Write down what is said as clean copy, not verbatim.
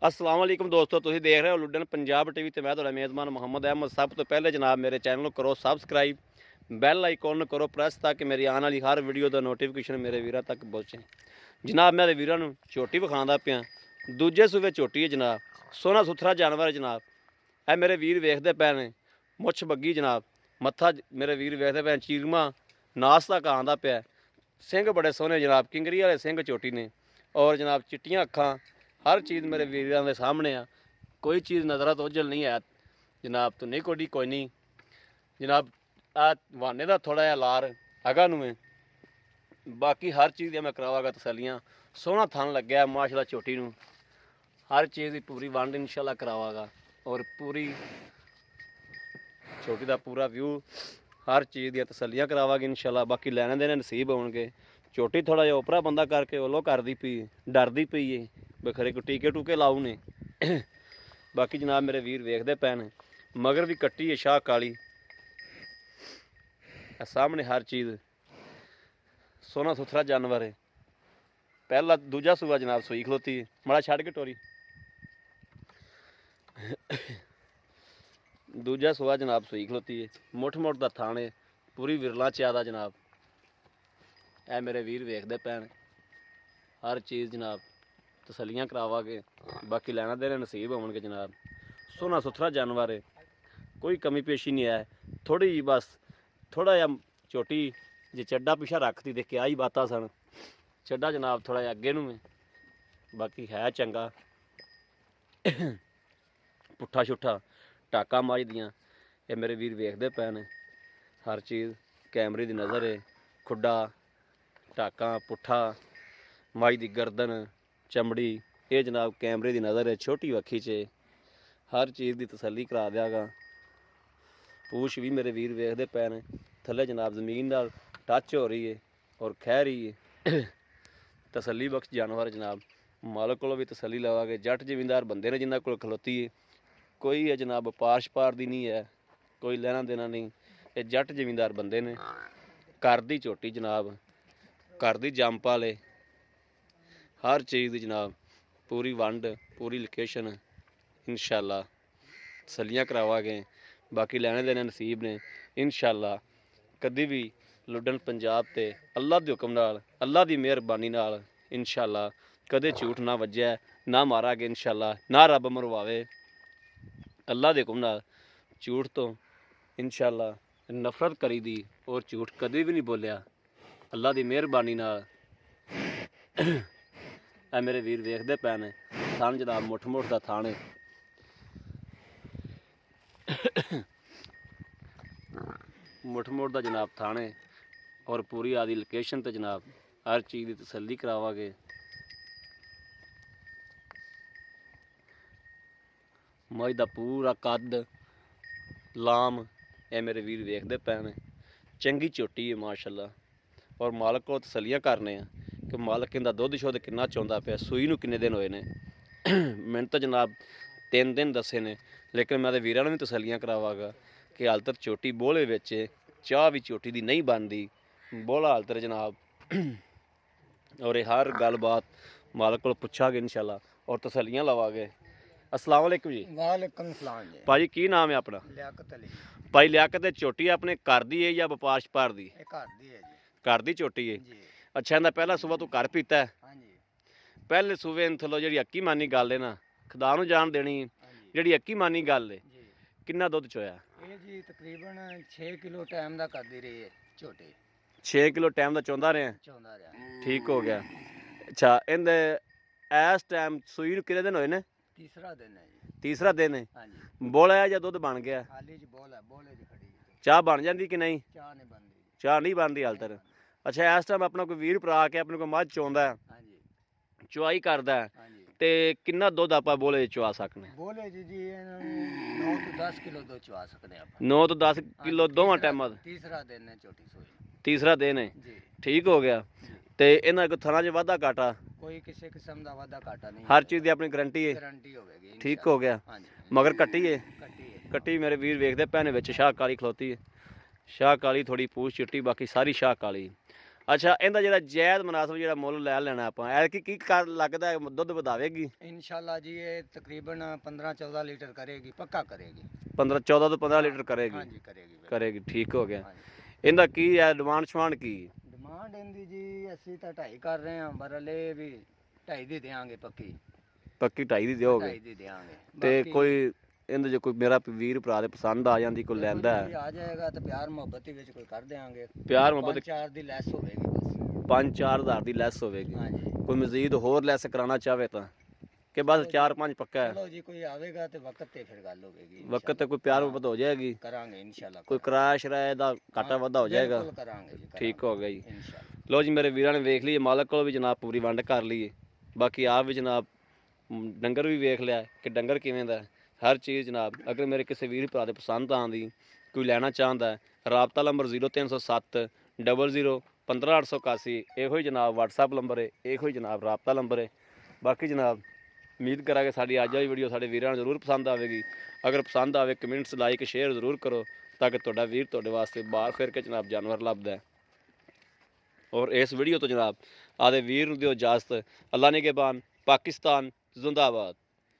अस्सलाम वालेकुम दोस्तों, तुसीं देख रहे हो लुडन पंजाब टीवी ते मैं तुहाडा मेज़बान मोहम्मद अहमद। सब तो पहले जनाब मेरे चैनल करो सबसक्राइब, बैल आइकॉन करो प्रेस ताकि मेरी आने वाली हर वीडियो का नोटिफिकेशन मेरे वीरां तक पहुँचे। जनाब मेरे वीरां नूं झोटी विखांदा पिया, दूजे सूबे झोटी है जनाब, सोहना सुथरा जानवर है जनाब। ए मेरे वीर वेखदे पए ने, मुछ बग्गी जनाब, मत्था मेरे वीर वेखदे पे, चीरमा नास तक आंदा पिया, सिंह बड़े सोहने जनाब, किंगरी वाले सिंह झोटी ने, और जनाब चिट्टियां अखां, हर चीज़ मेरे वीरां दे सामने आ, कोई चीज़ नज़र तो ओझल नहीं है जनाब। तो नहीं कोडी कोई नहीं जनाब। आ वाने का थोड़ा जहा लार हैगा नूं में, बाकी हर चीज़ दी मैं करावागा तसलियां। सोहना थन लग्या माशाअल्लाह झोटी नूं, हर चीज़ की पूरी वंड इंशाअल्लाह करावागा, और पूरी झोटी का पूरा व्यू हर चीज़ दी तसलियां करावागे इंशाअल्लाह। बाकी लैने देने नसीब होणगे। झोटी थोड़ा जिहा ओपरा बंदा करके ओलो करदी पई, डरदी पई है भी खरे कोई टीके टूके लाऊ ने। बाकी जनाब मेरे वीर वेखदे पए ने, मगर भी कट्टी है शाह काली, सामने हर चीज़ सोहना सुथरा जानवर है। पहला दूजा सूआ जनाब सूई खलोती है, माड़ा छड़ के टोरी। दूजा सूआ जनाब सूई खलोती है, मुठ मुठ का थान है, पूरी विरला च्यादा जनाब। ए मेरे वीर वेखदे पए ने, हर चीज़ जनाब तसलियां करावागे, बाकी लैना देने नसीब होणगे जनाब। सोहना सुथरा जानवर है, कोई कमी पेशी नहीं है। थोड़ी जी बस थोड़ा जहा झोटी जे चड्डा पिछा रखती तो क्या ही बातां सन। चड्डा जनाब थोड़ा जिहा अगे नूं है, बाकी है चंगा। पुट्ठा छुट्ठा टाका मझ दियां ये मेरे वीर वेखदे पए ने, हर चीज़ कैमरे की नज़र है। खुड्डा टाका पुट्ठा मझ की गर्दन चमड़ी ये जनाब कैमरे की नज़र है, छोटी वक्खी च हर चीज़ की तसली करा दियागा। पूछ भी मेरे वीर वेखदे पए ने, थले जनाब जमीन नाल टच हो रही है और खह रही है। तसली बख्श जानवर जनाब, मालक को भी तसली लवागे। जट जमींदार बंदे ने जिन्होंने को खलोती है, कोई है जनाब पारश पार दी नहीं है, कोई लेना देना नहीं। ये जट जमींदार बंदे ने, घर दी झोटी जनाब, घर दी जंपाल है, हर चीज़ की जनाब पूरी वंड पूरी लोकेशन इंशाअल्लाह तसलियां करावागे। बाकी लैने देने नसीब ने इंशाअल्लाह। कभी भी लुडन पंजाब ते अल्लाह के हुक्म नाल, अल्लाह की मेहरबानी नाल इंशाअल्लाह कदे झूठ ना वज्जै, ना मारा गया इंशाअल्लाह, ना रब मरवावे। अल्लाह के हुक्म नाल झूठ तो इंशाअल्लाह नफरत करी दी, और झूठ कभी भी नहीं बोलिया अल्लाह की मेहरबानी नाल। ए मेरे वीर वेखदे पए ने, थान जनाब मुठ मुठ का थान है, मुठ मुठ का जनाब थान है, और पूरी आदि लोकेशन ते जनाब हर चीज़ की तसली करावागे। मझ का पूरा कद लाम ए मेरे वीर वेखदे पए ने, चंगी झोटी है माशाअल्लाह। और मालक को तसलियां करने कि मालक इनका दुध शुद्ध किन्ना चाहुंदा पिया, सूई नूं किन्ने दिन होए ने। मैंने तो जनाब 3 दिन दसे ने, लेकिन मैं तो वीरां नूं भी तसलियां करावागा कि हाल तक झोटी बोले विच चाह भी झोटी दी नहीं बनती, बोला हाल तक जनाब। और ये हर गल बात मालक को पुछागे इंशाअल्लाह, और तसलियां लवागे। अस्सलाम वालेकुम जी। वालेकुम सलाम जी। भाजी की नाम है अपना? लियाकत अली। भाई लियाकत झोटी अपने घर दी है या व्यापार शपार दी? ये घर दी है जी। घर दी झोटी है। जी अच्छा, इहदा पहला सूबा तू घर पीता है? हाँ जी पहले सूबे थलो जी अक्की मानी गल है ना, खुदा नूं जान देनी, हाँ जी जी अक्की मानी गल है, जी। किन्ना दुध चोया? ये जी तकरीबन 6 किलो टाइम का करती रही है छोटे, 6 किलो टाइम का चौंदा रहा? चौंदा रहा। ठीक हो गया। अच्छा, इहदे इस टाइम सूई नूं कितने दिन होए ने? तीसरा दिन है जी। तीसरा दिन है। हाँ जी। बोला है या दुध बन गया? खाली जी बोल है, बोले जी खड़ी है। चाह बन जाती कि नहीं? चाह नहीं बनती। चाह नहीं बनती हाल तक? अच्छा, इस टाइम अपना कोई वीर भरा के अपने को मझ चौंदा है, हाँ जी चुआई करदा है, हाँ जी। ते किन्ना दुध आपां बोले चुआ सकने? बोले जी जी 9 तो 10 किलो दूध चुवा सकते आप। 9 तो 10 किलो दोवां टाइमां? तीसरा दिन है छोटी सोई। तीसरा दिन है। जी ठीक हो गया। जी। ते इन्हां को थना च वाधा घाटा? कोई किसी किस्म का वादा घाटा नहीं, हर चीज़ की अपनी गारंटी है? गारंटी होगी। ठीक हो गया। हाँ जी। मगर कट्टी है? कट्टी है। कट्टी मेरे वीर वेखदे भैने विच शाह काली खलोती है, शाह काली थोड़ी पूछ चिट्टी, बाकी सारी शाह काली। ਅੱਛਾ, ਇਹਦਾ ਜਿਹੜਾ ਜਾਇਜ਼ ਮੁਨਾਸਬ ਜਿਹੜਾ ਮੁੱਲ ਲੈ ਲੈਣਾ ਆਪਾਂ ਐ ਕੀ ਕਰ ਲੱਗਦਾ ਹੈ, ਦੁੱਧ ਵਧਾਵੇਗੀ? इंशाल्लाह जी ये तकरीबन 15-14 लीटर करेगी, पक्का करेगी। 14 ਤੋਂ 15 ਲੀਟਰ हाँ ਕਰੇਗੀ। जी करेगी बिल्कुल। ਕਰੇਗੀ, ਠੀਕ ਹੋ ਗਿਆ। हाँ जी। ਇਹਦਾ ਕੀ ਹੈ ਡਿਮਾਂਡ ਸ਼ਮਾਂਡ ਕੀ? डिमांड इनकी जी ਅਸੀਂ ਤਾਂ 2.5 ਕਰ ਰਹੇ ਹਾਂ, ਬਰਲੇ ਵੀ 2.5 ਦੀ ਦੇਾਂਗੇ ਪੱਕੀ। ਪੱਕੀ 2.5 ਦੀ ਦਿਓਗੇ? 2.5 ਦੀ ਦੇਾਂਗੇ। ਤੇ ਕੋਈ ਇਹਦੇ ਜੇ ਕੋਈ ਮੇਰਾ ਵੀਰ ਭਰਾ ਦੇ ਪਸੰਦ ਆ ਜਾਂਦੀ, ਕੋਈ ਲੈਂਦਾ ਹੈ, ਆ ਜਾਏਗਾ ਤਾਂ ਪਿਆਰ ਮੁਹੱਬਤ ਵਿੱਚ ਕੋਈ ਕਰ ਦੇਾਂਗੇ। ਪਿਆਰ ਮੁਹੱਬਤ 4 ਦੀ ਲੈਸ ਹੋਵੇਗੀ ਬਸ। 5-4 ਹਜ਼ਾਰ ਦੀ ਲੈਸ ਹੋਵੇਗੀ। ਹਾਂ ਜੀ। ਕੋਈ ਮਜ਼ੀਦ ਹੋਰ ਲੈਸ ਕਰਾਉਣਾ ਚਾਹਵੇ ਤਾਂ ਕਿ ਬਸ 4-5 ਪੱਕਾ ਹੈ? ਚਲੋ ਜੀ ਕੋਈ ਆਵੇਗਾ ਤੇ ਵਕਤ ਤੇ ਫਿਰ ਗੱਲ ਹੋਵੇਗੀ। ਵਕਤ ਤੇ ਕੋਈ ਪਿਆਰ ਮੁਹੱਬਤ ਹੋ ਜਾਏਗੀ, ਕਰਾਂਗੇ ਇਨਸ਼ਾਅੱਲਾ। ਕੋਈ ਕਿਰਾਇਆ ਸ਼ਰਾਇਆ ਦਾ ਘਾਟਾ ਵਾਧਾ ਹੋ ਜਾਏਗਾ? ਬਿਲਕੁਲ ਕਰਾਂਗੇ ਜੀ, ਠੀਕ ਹੋ ਗਿਆ ਜੀ। ਇਨਸ਼ਾਅੱਲਾ। ਲੋ ਜੀ, ਮੇਰੇ ਵੀਰਾਂ ਨੇ ਵੇਖ ਲਈ, ਮਾਲਕ ਕੋਲ ਵੀ ਜਨਾਬ ਪੂਰੀ ਵੰਡ ਕਰ ਲਈਏ, ਬਾਕੀ ਆਪ ਵੀ ਜਨਾਬ ਡੰਗਰ ਵੀ ਵੇਖ ਲਿਆ ਕਿ ਡੰਗਰ ਕਿਵੇਂ ਦਾ ਹੈ। ਹਰ ਚੀਜ਼ ਜਨਾਬ ਅਗਰ ਮੇਰੇ ਕਿਸੇ ਵੀਰ ਭਰਾ ਦੇ ਪਸੰਦ ਆਉਂਦੀ, ਕੋਈ ਲੈਣਾ ਚਾਹੁੰਦਾ ਹੈ, ਰਾਬਤਾ ਨੰਬਰ 0307 00 15881, ਇਹੋ ਹੀ ਜਨਾਬ WhatsApp ਨੰਬਰ ਹੈ, ਇਹੋ ਹੀ ਜਨਾਬ ਰਾਬਤਾ ਨੰਬਰ ਹੈ। ਬਾਕੀ ਜਨਾਬ ਉਮੀਦ ਕਰਾਂਗੇ ਸਾਡੀ ਅੱਜ ਵਾਲੀ ਵੀਡੀਓ ਸਾਡੇ ਵੀਰਾਂ ਨੂੰ ਜ਼ਰੂਰ ਪਸੰਦ ਆਵੇਗੀ। ਅਗਰ ਪਸੰਦ ਆਵੇ ਕਮੈਂਟਸ ਲਾਈਕ ਸ਼ੇਅਰ ਜ਼ਰੂਰ ਕਰੋ ਤਾਂ ਕਿ ਤੁਹਾਡਾ ਵੀਰ ਤੁਹਾਡੇ ਵਾਸਤੇ ਬਾਹਰ ਫਿਰ ਕੇ ਜਨਾਬ ਜਾਨਵਰ ਲੱਭਦਾ ਹੈ। ਔਰ ਇਸ ਵੀਡੀਓ ਤੋਂ ਜਨਾਬ ਆਦੇ ਵੀਰ ਨੂੰ ਦਿਓ ਇਜਾਜ਼ਤ। ਅੱਲਾ ਨਿਗਹਿਬਾਨ। ਪਾਕਿਸਤਾਨ ਜ਼ਿੰਦਾਬਾਦ।